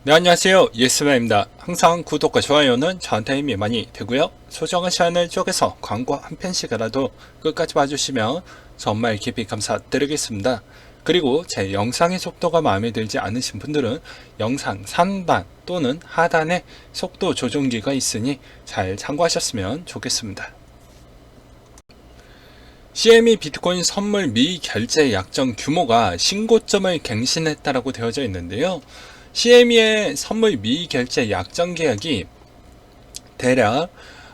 네, 안녕하세요. 예스맨입니다. 항상 구독과 좋아요는 저한테 힘이 많이 되고요. 소중한 시간을 쪼개서 광고 한 편씩이라도 끝까지 봐주시면 정말 깊이 감사드리겠습니다. 그리고 제 영상의 속도가 마음에 들지 않으신 분들은 영상 상단 또는 하단에 속도 조정기가 있으니 잘 참고하셨으면 좋겠습니다. CME 비트코인 선물 미결제 약정 규모가 신고점을 갱신했다라고 되어져 있는데요. CME의 선물 미결제 약정 계약이 대략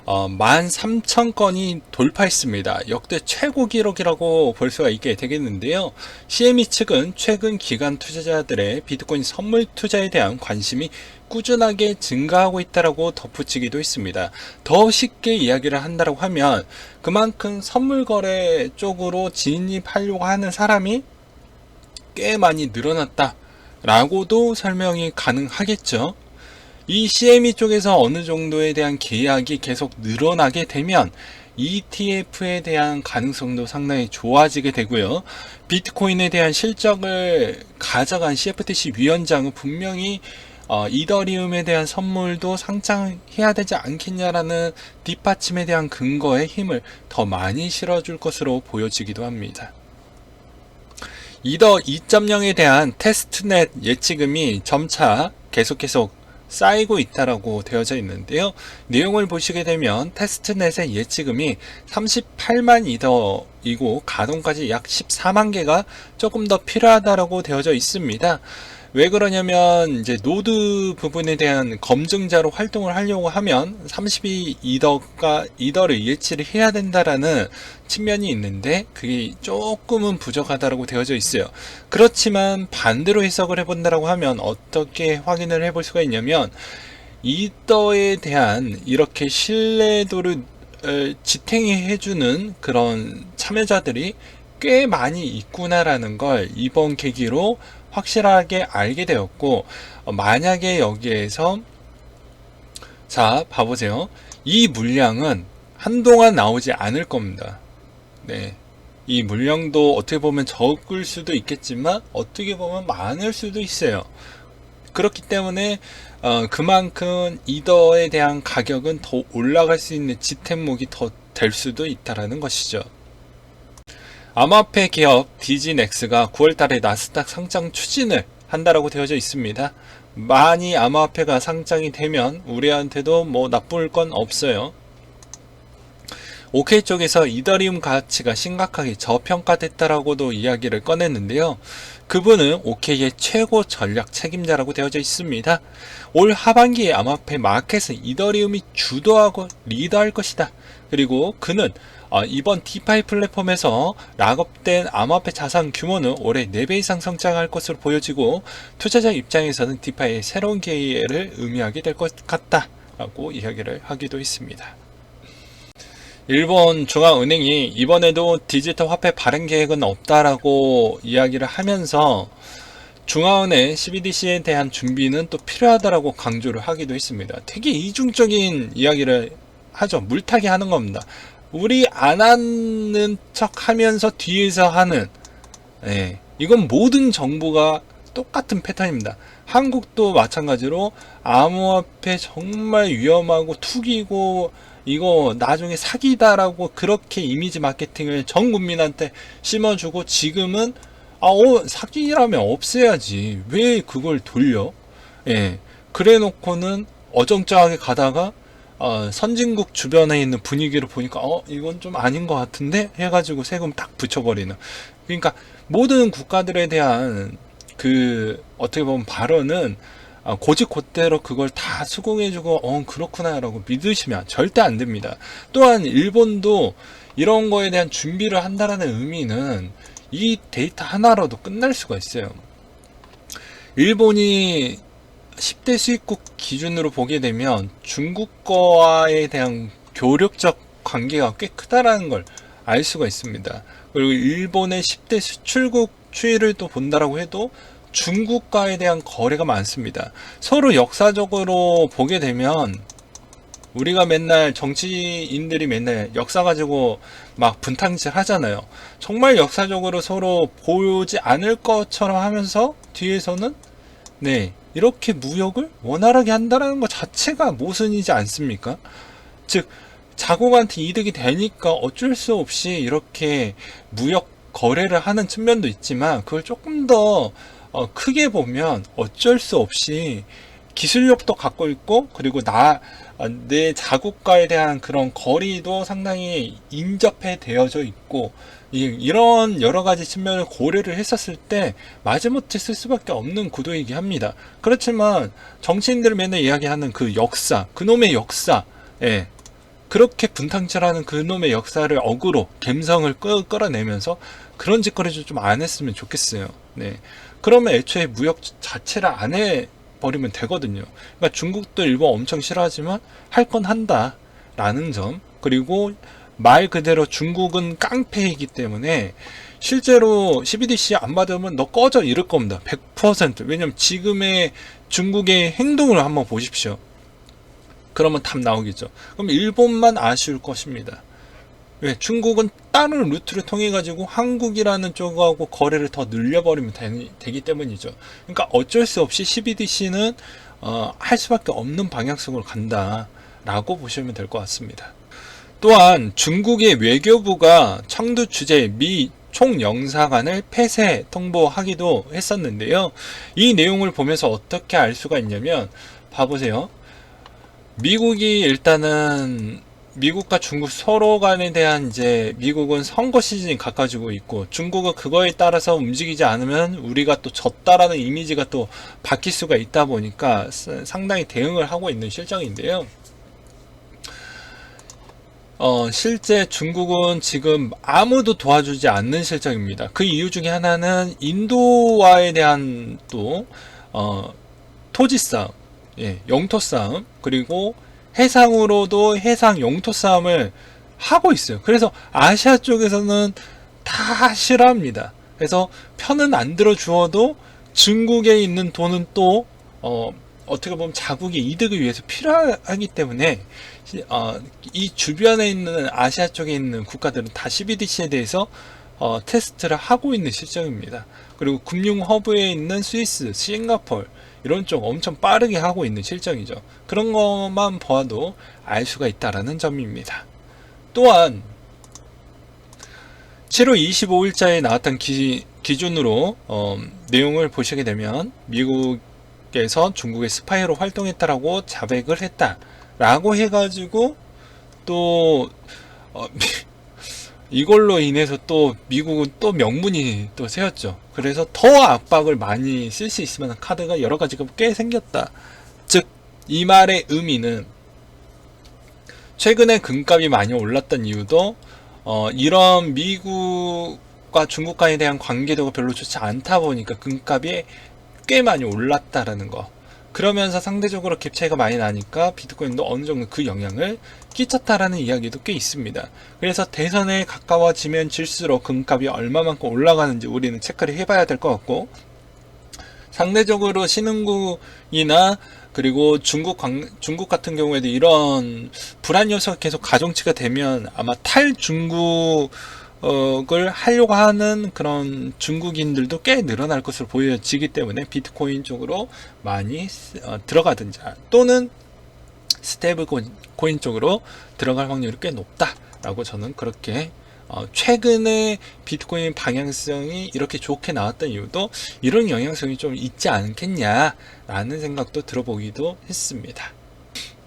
13,000건이 돌파했습니다. 역대 최고 기록이라고 볼 수가 있게 되겠는데요. CME 측은 최근 기관 투자자들의 비트코인 선물 투자에 대한 관심이 꾸준하게 증가하고 있다고 덧붙이기도 했습니다. 더 쉽게 이야기를 한다고 하면 그만큼 선물 거래 쪽으로 진입하려고 하는 사람이 꽤 많이 늘어났다 라고도 설명이 가능하겠죠. 이 CME 쪽에서 어느 정도에 대한 계약이 계속 늘어나게 되면 ETF에 대한 가능성도 상당히 좋아지게 되고요. 비트코인에 대한 실적을 가져간 CFTC 위원장은 분명히 이더리움에 대한 선물도 상장해야 되지 않겠냐라는 뒷받침에 대한 근거의 힘을 더 많이 실어줄 것으로 보여지기도 합니다. 이더 2.0에 대한 테스트넷 예치금이 점차 계속 쌓이고 있다라고 되어져 있는데요. 내용을 보시게 되면 테스트넷의 예치금이 38만 이더이고 가동까지 약 14만 개가 조금 더 필요하다라고 되어져 있습니다. 왜 그러냐면 이제 노드 부분에 대한 검증자로 활동을 하려고 하면 32이더를 예치를 해야 된다라는 측면이 있는데 그게 조금은 부족하다라고 되어져 있어요. 그렇지만 반대로 해석을 해본다라고 하면 어떻게 확인을 해볼 수가 있냐면 이더에 대한 이렇게 신뢰도를 지탱해주는 그런 참여자들이 꽤 많이 있구나라는 걸 이번 계기로 확실하게 알게 되었고, 만약에 여기에서 자 봐보세요. 이 물량은 한동안 나오지 않을 겁니다. 네, 이 물량도 어떻게 보면 적을 수도 있겠지만 어떻게 보면 많을 수도 있어요. 그렇기 때문에 그만큼 이더에 대한 가격은 더 올라갈 수 있는 지템목이 더 될 수도 있다라는 것이죠. 암호화폐 기업 디지넥스가 9월달에 나스닥 상장 추진을 한다라고 되어져 있습니다. 많이 암호화폐가 상장이 되면 우리한테도 뭐 나쁠 건 없어요. OK 쪽에서 이더리움 가치가 심각하게 저평가됐다라고도 이야기를 꺼냈는데요. 그분은 OK의 최고 전략 책임자라고 되어져 있습니다. 올 하반기에 암호화폐 마켓은 이더리움이 주도하고 리더할 것이다. 그리고 그는 이번 디파이 플랫폼에서 락업된 암호화폐 자산 규모는 올해 4배 이상 성장할 것으로 보여지고 투자자 입장에서는 디파이의 새로운 기회를 의미하게 될 것 같다 라고 이야기를 하기도 했습니다. 일본 중앙은행이 이번에도 디지털 화폐 발행 계획은 없다라고 이야기를 하면서 중앙은행 CBDC에 대한 준비는 또 필요하다라고 강조를 하기도 했습니다. 되게 이중적인 이야기를 하죠. 물타기 하는 겁니다. 우리 안 하는 척 하면서 뒤에서 하는, 이건 모든 정부가 똑같은 패턴입니다. 한국도 마찬가지로 암호화폐 정말 위험하고 투기고 이거 나중에 사기다라고 그렇게 이미지 마케팅을 전 국민한테 심어주고 지금은 사기라면 없애야지 왜 그걸 돌려? 그래 놓고는 어정쩡하게 가다가 선진국 주변에 있는 분위기를 보니까 이건 좀 아닌 것 같은데 해가지고 세금 딱 붙여버리는. 그러니까 모든 국가들에 대한 그 어떻게 보면 발언은 고지곧대로 그걸 다 수긍해주고 그렇구나 라고 믿으시면 절대 안 됩니다. 또한 일본도 이런 거에 대한 준비를 한다는 의미는 이 데이터 하나로도 끝날 수가 있어요. 일본이 10대 수입국 기준으로 보게 되면 중국과에 대한 교력적 관계가 꽤 크다라는 걸 알 수가 있습니다. 그리고 일본의 10대 수출국 추이를 또 본다라고 해도 중국과에 대한 거래가 많습니다. 서로 역사적으로 보게 되면 우리가 맨날 정치인들이 맨날 역사 가지고 막 분탕질 하잖아요. 정말 역사적으로 서로 보지 않을 것처럼 하면서 뒤에서는 이렇게 무역을 원활하게 한다는 것 자체가 모순이지 않습니까? 즉 자국한테 이득이 되니까 어쩔 수 없이 이렇게 무역 거래를 하는 측면도 있지만, 그걸 조금 더 크게 보면 어쩔 수 없이 기술력도 갖고 있고, 그리고 내 자국과에 대한 그런 거리도 상당히 인접해 되어져 있고, 이런 여러 가지 측면을 고려를 했었을 때 마지못해 쓸 수밖에 없는 구도이긴 합니다. 그렇지만 정치인들이 맨날 이야기하는 그 역사, 그놈의 역사, 예, 그렇게 분탕질하는 그놈의 역사를 어그로 갬성을 끌어내면서 그런 짓거리를 좀 안 했으면 좋겠어요. 네. 그러면 애초에 무역 자체를 안 해버리면 되거든요. 그러니까 중국도 일본 엄청 싫어하지만 할 건 한다 라는 점, 그리고 말 그대로 중국은 깡패이기 때문에 실제로 CBDC 안 받으면 너 꺼져 이럴 겁니다. 100%. 왜냐면 지금의 중국의 행동을 한번 보십시오. 그러면 답 나오겠죠. 그럼 일본만 아쉬울 것입니다. 왜? 중국은 다른 루트를 통해 가지고 한국이라는 쪽하고 거래를 더 늘려버리면 되기 때문이죠. 그러니까 어쩔 수 없이 CBDC는 할 수밖에 없는 방향성으로 간다라고 보시면 될 것 같습니다. 또한 중국의 외교부가 청두 주재 미 총영사관을 폐쇄 통보하기도 했었는데요. 이 내용을 보면서 어떻게 알 수가 있냐면, 봐보세요. 미국이 일단은 미국과 중국 서로 간에 대한 이제 미국은 선거 시즌이 가까워지고 있고, 중국은 그거에 따라서 움직이지 않으면 우리가 또 졌다라는 이미지가 또 바뀔 수가 있다 보니까 상당히 대응을 하고 있는 실정인데요. 실제 중국은 지금 아무도 도와주지 않는 실정입니다. 그 이유 중에 하나는 인도와에 대한 또 토지 싸움, 예, 영토 싸움, 그리고 해상으로도 해상 영토 싸움을 하고 있어요. 그래서 아시아 쪽에서는 다 싫어합니다. 그래서 편은 안 들어 주어도 중국에 있는 돈은 또 어떻게 보면 자국의 이득을 위해서 필요하기 때문에 이 주변에 있는 아시아 쪽에 있는 국가들은 다 CBDC에 대해서 테스트를 하고 있는 실정입니다. 그리고 금융 허브에 있는 스위스, 싱가폴 이런 쪽 엄청 빠르게 하고 있는 실정이죠. 그런 것만 봐도 알 수가 있다라는 점입니다. 또한 7월 25일자에 나왔던 기준으로 내용을 보시게 되면, 미국에서 중국의 스파이로 활동했다라고 자백을 했다라고 해가지고 또 이걸로 인해서 또 미국은 또 명분이 또 세웠죠. 그래서 더 압박을 많이 쓸 수 있을 만한 카드가 여러 가지가 꽤 생겼다. 즉, 이 말의 의미는 최근에 금값이 많이 올랐던 이유도 이런 미국과 중국과에 대한 관계도가 별로 좋지 않다 보니까 금값이 꽤 많이 올랐다라는 거. 그러면서 상대적으로 갭 차이가 많이 나니까 비트코인도 어느 정도 그 영향을 끼쳤다라는 이야기도 꽤 있습니다. 그래서 대선에 가까워지면 질수록 금값이 얼마만큼 올라가는지 우리는 체크를 해봐야 될 것 같고, 상대적으로 신흥국이나 그리고 중국 같은 경우에도 이런 불안 요소가 계속 가중치가 되면 아마 탈중국을 하려고 하는 그런 중국인들도 꽤 늘어날 것으로 보여지기 때문에 비트코인 쪽으로 많이 들어가든지, 또는 스테이블 코인 쪽으로 들어갈 확률이 꽤 높다라고 저는 그렇게 최근에 비트코인 방향성이 이렇게 좋게 나왔던 이유도 이런 영향성이 좀 있지 않겠냐라는 생각도 들어보기도 했습니다.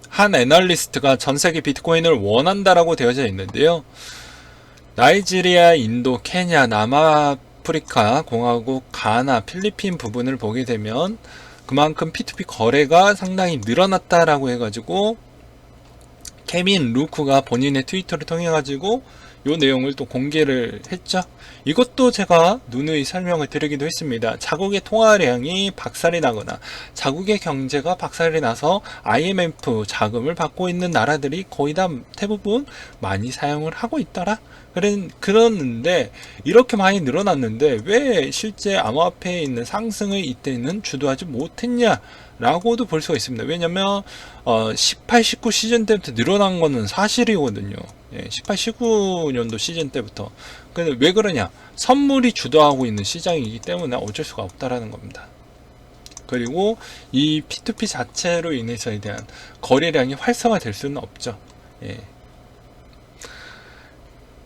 한 애널리스트가 전 세계 비트코인을 원한다라고 되어져 있는데요. 나이지리아, 인도, 케냐, 남아프리카 공화국, 가나, 필리핀 부분을 보게 되면 그만큼 P2P 거래가 상당히 늘어났다라고 해가지고 케빈 루크가 본인의 트위터를 통해 가지고 이 내용을 또 공개를 했죠. 이것도 제가 누누이 설명을 드리기도 했습니다. 자국의 통화량이 박살이 나거나 자국의 경제가 박살이 나서 IMF 자금을 받고 있는 나라들이 거의 다 대부분 많이 사용을 하고 있더라. 그랬는데 이렇게 많이 늘어났는데 왜 실제 암호화폐에 있는 상승을 이때는 주도하지 못했냐 라고도 볼 수가 있습니다. 왜냐면 18, 19 시즌 때부터 늘어난 거는 사실이거든요. 18, 19년도 시즌 때부터. 근데 왜 그러냐? 선물이 주도하고 있는 시장이기 때문에 어쩔 수가 없다라는 겁니다. 그리고 이 P2P 자체로 인해서에 대한 거래량이 활성화될 수는 없죠. 예.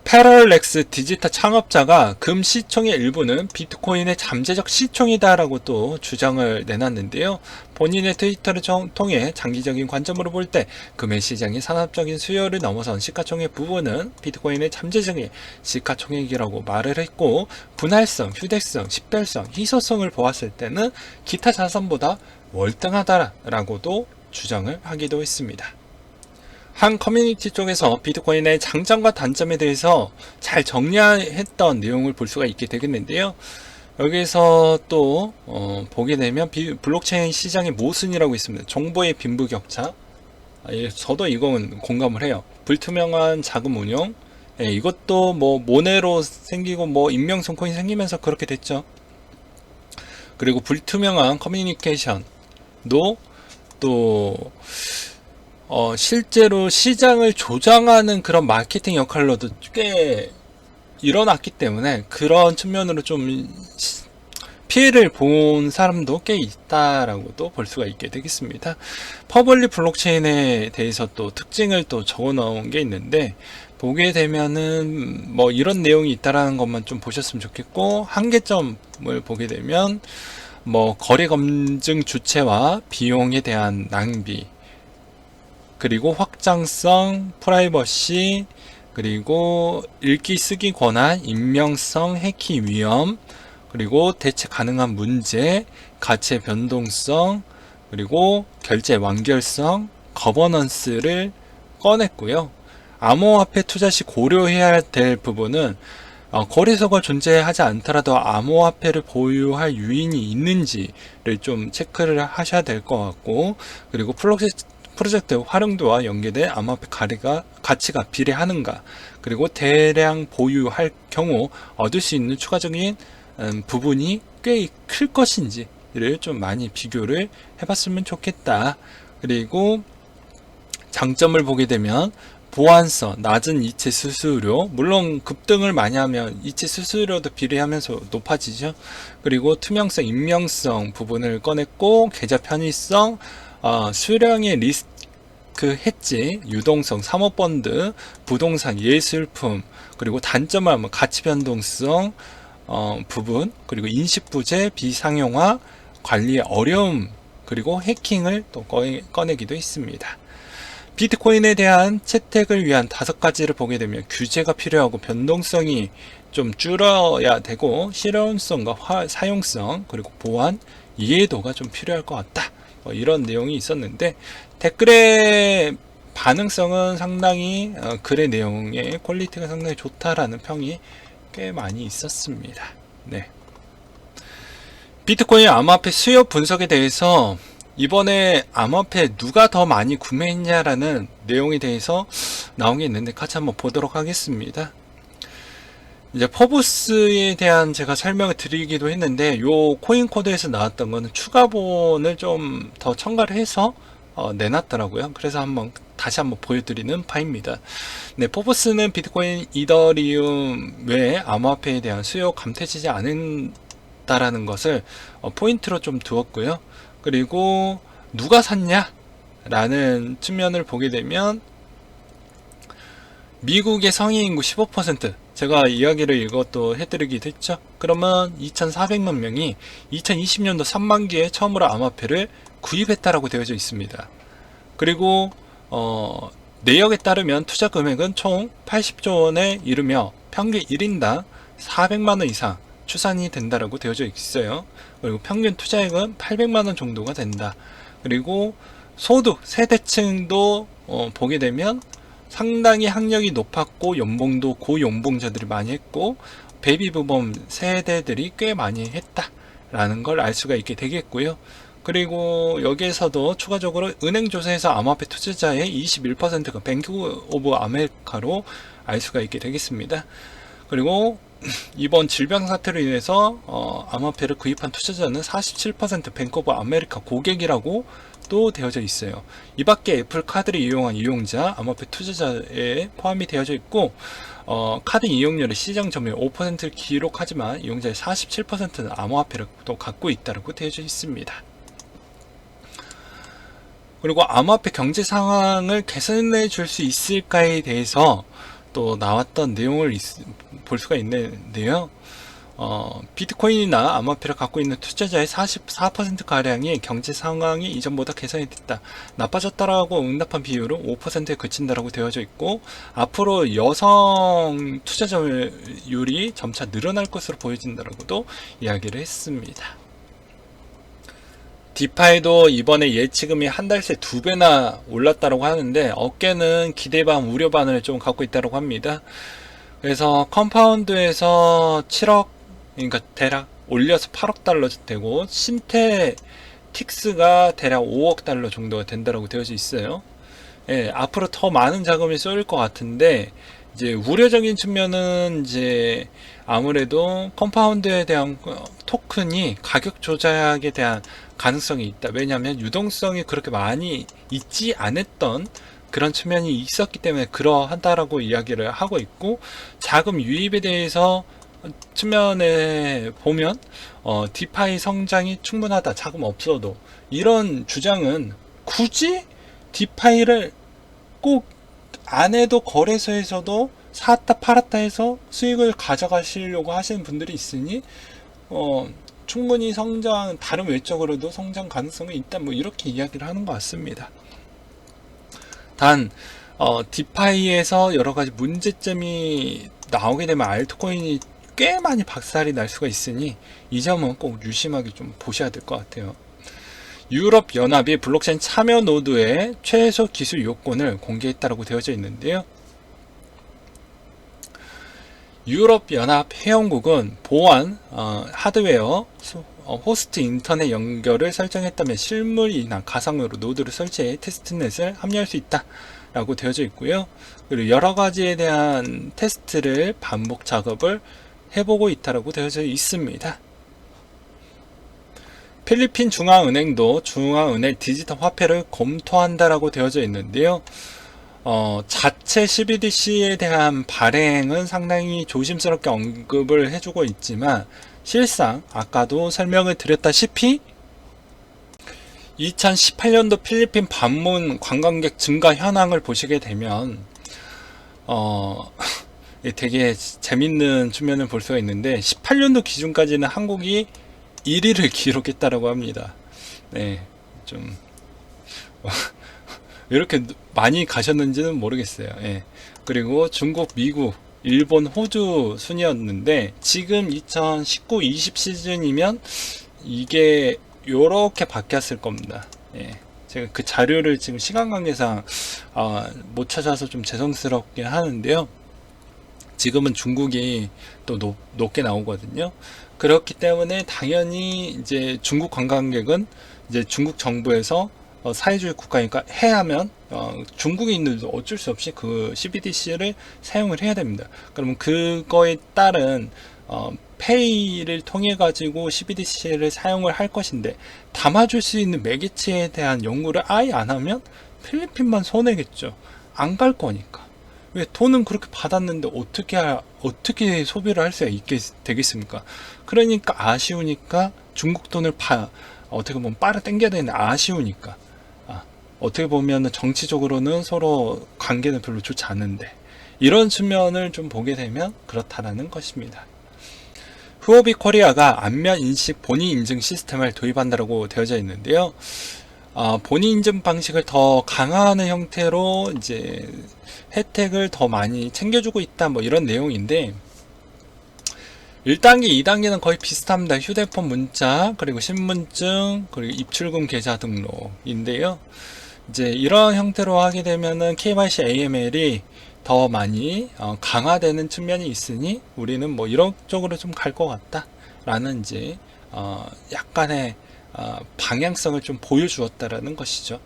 패럴렉스 디지털 창업자가 금 시총의 일부는 비트코인의 잠재적 시총이다라고 또 주장을 내놨는데요. 본인의 트위터를 통해 장기적인 관점으로 볼 때 금의 시장이 산업적인 수요를 넘어선 시가총액 부분은 비트코인의 잠재적인 시가총액이라고 말을 했고, 분할성, 휴대성, 식별성, 희소성을 보았을 때는 기타 자산보다 월등하다라고도 주장을 하기도 했습니다. 한 커뮤니티 쪽에서 비트코인의 장점과 단점에 대해서 잘 정리했던 내용을 볼 수가 있게 되겠는데요. 여기서 또 보게 되면 블록체인 시장의 모순이라고 있습니다. 정보의 빈부격차. 저도 이건 공감을 해요. 불투명한 자금 운용. 이것도 뭐 모네로 생기고 뭐 익명성 코인 생기면서 그렇게 됐죠. 그리고 불투명한 커뮤니케이션도 또 실제로 시장을 조장하는 그런 마케팅 역할로도 꽤 일어났기 때문에 그런 측면으로 좀 피해를 본 사람도 꽤 있다라고도 볼 수가 있게 되겠습니다. 퍼블릭 블록체인에 대해서 또 특징을 또 적어 놓은 게 있는데, 보게 되면은 뭐 이런 내용이 있다라는 것만 좀 보셨으면 좋겠고, 한계점을 보게 되면 뭐 거래 검증 주체와 비용에 대한 낭비, 그리고 확장성, 프라이버시, 그리고 읽기 쓰기 권한, 익명성, 해킹 위험, 그리고 대체 가능한 문제, 가치의 변동성, 그리고 결제 완결성, 거버넌스를 꺼냈고요. 암호화폐 투자 시 고려해야 될 부분은 거래소가 존재하지 않더라도 암호화폐를 보유할 유인이 있는지를 좀 체크를 하셔야 될 것 같고, 그리고 프로젝트 활용도와 연계된 암호화폐 가치가 비례하는가, 그리고 대량 보유할 경우 얻을 수 있는 추가적인 부분이 꽤 클 것인지를 좀 많이 비교를 해봤으면 좋겠다. 그리고 장점을 보게 되면 보안성, 낮은 이체 수수료, 물론 급등을 많이 하면 이체 수수료도 비례하면서 높아지죠. 그리고 투명성, 익명성 부분을 꺼냈고, 계좌 편의성, 수량의 리스크 해지, 유동성, 사모펀드, 부동산, 예술품, 그리고 단점을 하면 가치 변동성 부분, 그리고 인식부재, 비상용화, 관리의 어려움, 그리고 해킹을 또 꺼내기도 했습니다. 비트코인에 대한 채택을 위한 5가지를 보게 되면 규제가 필요하고 변동성이 좀 줄어야 되고, 실용성과 사용성, 그리고 보안, 이해도가 좀 필요할 것 같다. 이런 내용이 있었는데, 댓글의 반응성은 상당히 글의 내용의 퀄리티가 상당히 좋다라는 평이 꽤 많이 있었습니다. 네. 비트코인 암호화폐 수요 분석에 대해서 이번에 암호화폐 누가 더 많이 구매했냐라는 내용에 대해서 나온 게 있는데 같이 한번 보도록 하겠습니다. 이제 포브스에 대한 제가 설명을 드리기도 했는데, 요 코인 코드에서 나왔던 거는 추가본을 좀 더 첨가를 해서 내놨더라고요. 그래서 다시 한번 보여드리는 바입니다. 네, 포브스는 비트코인, 이더리움 외에 암호화폐에 대한 수요 감퇴되지 않는다라는 것을 포인트로 좀 두었고요. 그리고 누가 샀냐라는 측면을 보게 되면 미국의 성인 인구 15%, 제가 이야기를 이것도 해드리기도 했죠. 그러면 2,400만 명이 2020년도 3만 개에 처음으로 암호화폐를 구입했다라고 되어져 있습니다. 그리고 내역에 따르면 투자 금액은 총 80조 원에 이르며 평균 1인당 400만 원 이상 추산이 된다라고 되어져 있어요. 그리고 평균 투자액은 800만 원 정도가 된다. 그리고 소득 세대층도 보게 되면 상당히 학력이 높았고 연봉도 고연봉자들이 많이 했고 베이비부범 세대들이 꽤 많이 했다라는 걸 알 수가 있게 되겠고요. 그리고 여기에서도 추가적으로 은행조사에서 암호화폐 투자자의 21%가 뱅크 오브 아메리카로 알 수가 있게 되겠습니다. 그리고 이번 질병 사태로 인해서 암호화폐를 구입한 투자자는 47% 뱅크 오브 아메리카 고객이라고 또 되어져 있어요. 이 밖에 애플 카드를 이용한 이용자, 암호화폐 투자자에 포함이 되어져 있고, 카드 이용률의 시장 점유율 5%를 기록하지만 이용자의 47%는 암호화폐를 또 갖고 있다고 되어져 있습니다. 그리고 암호화폐 경제 상황을 개선해 줄 수 있을까에 대해서 또 나왔던 내용을 볼 수가 있는데요. 비트코인이나 암호화폐를 갖고 있는 투자자의 44%가량이 경제 상황이 이전보다 개선이 됐다. 나빠졌다라고 응답한 비율은 5%에 그친다라고 되어져 있고, 앞으로 여성 투자자율이 점차 늘어날 것으로 보여진다라고도 이야기를 했습니다. 디파이도 이번에 예치금이 한 달 새 2배나 올랐다고 하는데, 어깨는 기대 반 우려 반을 좀 갖고 있다고 합니다. 그래서 컴파운드에서 7억, 그러니까 대략 올려서 8억 달러 되고, 신테틱스가 대략 5억 달러 정도가 된다고 되어져 있어요. 예, 앞으로 더 많은 자금이 쏠릴 것 같은데, 이제 우려적인 측면은 이제 아무래도 컴파운드에 대한 토큰이 가격 조작에 대한 가능성이 있다. 왜냐하면 유동성이 그렇게 많이 있지 않았던 그런 측면이 있었기 때문에 그러하다라고 이야기를 하고 있고, 자금 유입에 대해서 측면에 보면 디파이 성장이 충분하다, 자금 없어도, 이런 주장은 굳이 디파이를 꼭 안 해도 거래소에서도 사았다 팔았다 해서 수익을 가져가시려고 하시는 분들이 있으니 충분히 성장, 다른 외적으로도 성장 가능성이 있다, 뭐 이렇게 이야기를 하는 것 같습니다. 단 디파이에서 여러가지 문제점이 나오게 되면 알트코인이 꽤 많이 박살이 날 수가 있으니 이 점은 꼭 유심하게 좀 보셔야 될 것 같아요. 유럽 연합이 블록체인 참여 노드의 최소 기술 요건을 공개했다고 되어져 있는데요. 유럽 연합 회원국은 보안, 하드웨어, 호스트 인터넷 연결을 설정했다면 실물이나 가상으로 노드를 설치해 테스트넷을 합류할 수 있다 라고 되어져 있고요. 그리고 여러 가지에 대한 테스트를 반복 작업을 해보고 있다고 되어져 있습니다. 필리핀 중앙은행도 중앙은행 디지털 화폐를 검토한다라고 되어져 있는데요. 자체 CBDC에 대한 발행은 상당히 조심스럽게 언급을 해주고 있지만, 실상 아까도 설명을 드렸다시피 2018년도 필리핀 방문 관광객 증가 현황을 보시게 되면 되게 재밌는 측면을 볼 수가 있는데, 18년도 기준까지는 한국이 1위를 기록했다라고 합니다. 네, 좀 왜 이렇게 많이 가셨는지는 모르겠어요. 예. 그리고 중국, 미국, 일본, 호주 순이었는데, 지금 2019-20 시즌이면 이게 요렇게 바뀌었을 겁니다. 예. 제가 그 자료를 지금 시간 관계상 못 찾아서 좀 죄송스럽긴 하는데요. 지금은 중국이 또 높게 나오거든요. 그렇기 때문에 당연히 이제 중국 관광객은 이제 중국 정부에서 사회주의 국가니까 해야면 중국인들도 어쩔 수 없이 그 CBDC를 사용을 해야 됩니다. 그러면 그거에 따른 페이를 통해 가지고 CBDC를 사용을 할 것인데, 담아줄 수 있는 매개체에 대한 연구를 아예 안 하면 필리핀만 손해겠죠. 안 갈 거니까. 왜 돈은 그렇게 받았는데 어떻게 소비를 할 수가 되겠습니까? 그러니까 아쉬우니까 중국 돈을 어떻게 보면 빨아 당겨야 되는데 아쉬우니까. 어떻게 보면 정치적으로는 서로 관계는 별로 좋지 않은데, 이런 측면을 좀 보게 되면 그렇다라는 것입니다. 후오비 코리아가 안면 인식 본인 인증 시스템을 도입한다고 되어져 있는데요. 본인 인증 방식을 더 강화하는 형태로 이제 혜택을 더 많이 챙겨주고 있다, 뭐 이런 내용인데, 1단계, 2단계는 거의 비슷합니다. 휴대폰 문자, 그리고 신분증, 그리고 입출금 계좌 등록인데요. 이제 이런 형태로 하게 되면은 KYC AML이 더 많이 강화되는 측면이 있으니, 우리는 뭐 이런 쪽으로 좀 갈 것 같다 라는 이제 약간의 방향성을 좀 보여주었다라는 것이죠.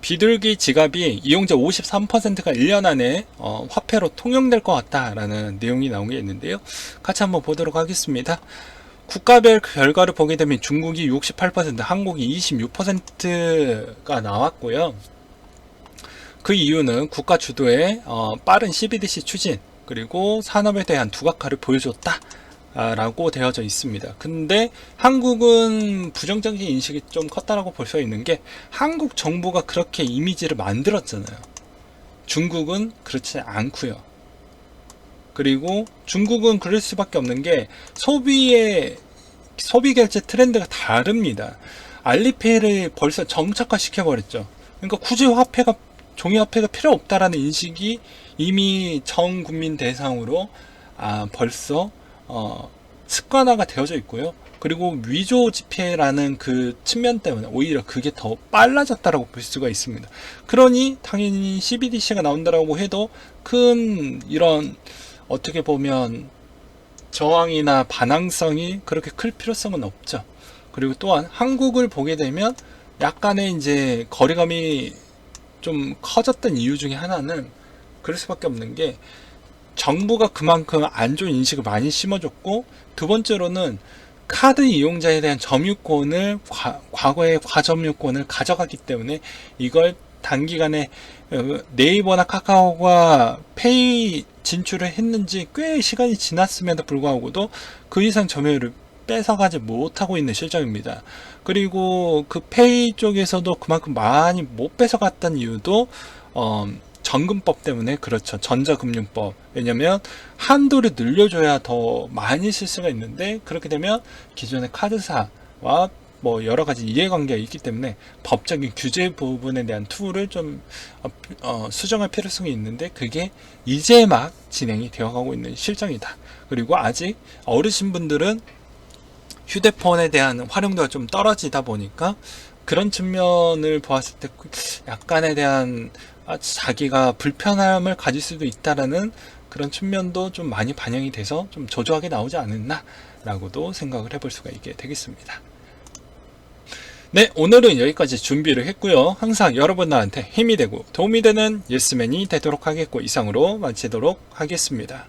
비둘기 지갑이 이용자 53%가 1년 안에 화폐로 통용될 것 같다라는 내용이 나온 게 있는데요. 같이 한번 보도록 하겠습니다. 국가별 결과를 보게 되면 중국이 68%, 한국이 26%가 나왔고요. 그 이유는 국가 주도의 빠른 CBDC 추진, 그리고 산업에 대한 두각화를 보여줬다 라고 되어져 있습니다. 근데 한국은 부정적인 인식이 좀 컸다라고 볼 수 있는 게 한국 정부가 그렇게 이미지를 만들었잖아요. 중국은 그렇지 않고요. 그리고 중국은 그럴 수밖에 없는 게 소비 결제 트렌드가 다릅니다. 알리페이를 벌써 정착화 시켜버렸죠. 그러니까 굳이 종이 화폐가 필요 없다라는 인식이 이미 전 국민 대상으로 벌써 습관화가 되어져 있고요. 그리고 위조 지폐라는 그 측면 때문에 오히려 그게 더 빨라졌다라고 볼 수가 있습니다. 그러니 당연히 CBDC가 나온다라고 해도 큰 이런 어떻게 보면 저항이나 반항성이 그렇게 클 필요성은 없죠. 그리고 또한 한국을 보게 되면 약간의 이제 거리감이 좀 커졌던 이유 중에 하나는 그럴 수밖에 없는 게 정부가 그만큼 안 좋은 인식을 많이 심어줬고, 두 번째로는 카드 이용자에 대한 점유권을 과거의 과점유권을 가져갔기 때문에 이걸 단기간에 네이버나 카카오가 페이 진출을 했는지 꽤 시간이 지났음에도 불구하고도 그 이상 점유율을 뺏어가지 못하고 있는 실정입니다. 그리고 그 페이 쪽에서도 그만큼 많이 못 뺏어갔던 이유도 전금법 때문에 그렇죠. 전자금융법. 왜냐면 한도를 늘려줘야 더 많이 쓸 수가 있는데, 그렇게 되면 기존의 카드사와 뭐 여러 가지 이해관계가 있기 때문에 법적인 규제 부분에 대한 툴을 좀 수정할 필요성이 있는데, 그게 이제 막 진행이 되어가고 있는 실정이다. 그리고 아직 어르신분들은 휴대폰에 대한 활용도가 좀 떨어지다 보니까 그런 측면을 보았을 때 약간에 대한 자기가 불편함을 가질 수도 있다라는 그런 측면도 좀 많이 반영이 돼서 좀 저조하게 나오지 않았나 라고도 생각을 해볼 수가 있게 되겠습니다. 네, 오늘은 여기까지 준비를 했고요. 항상 여러분들한테 힘이 되고 도움이 되는 예스맨이 되도록 하겠고, 이상으로 마치도록 하겠습니다.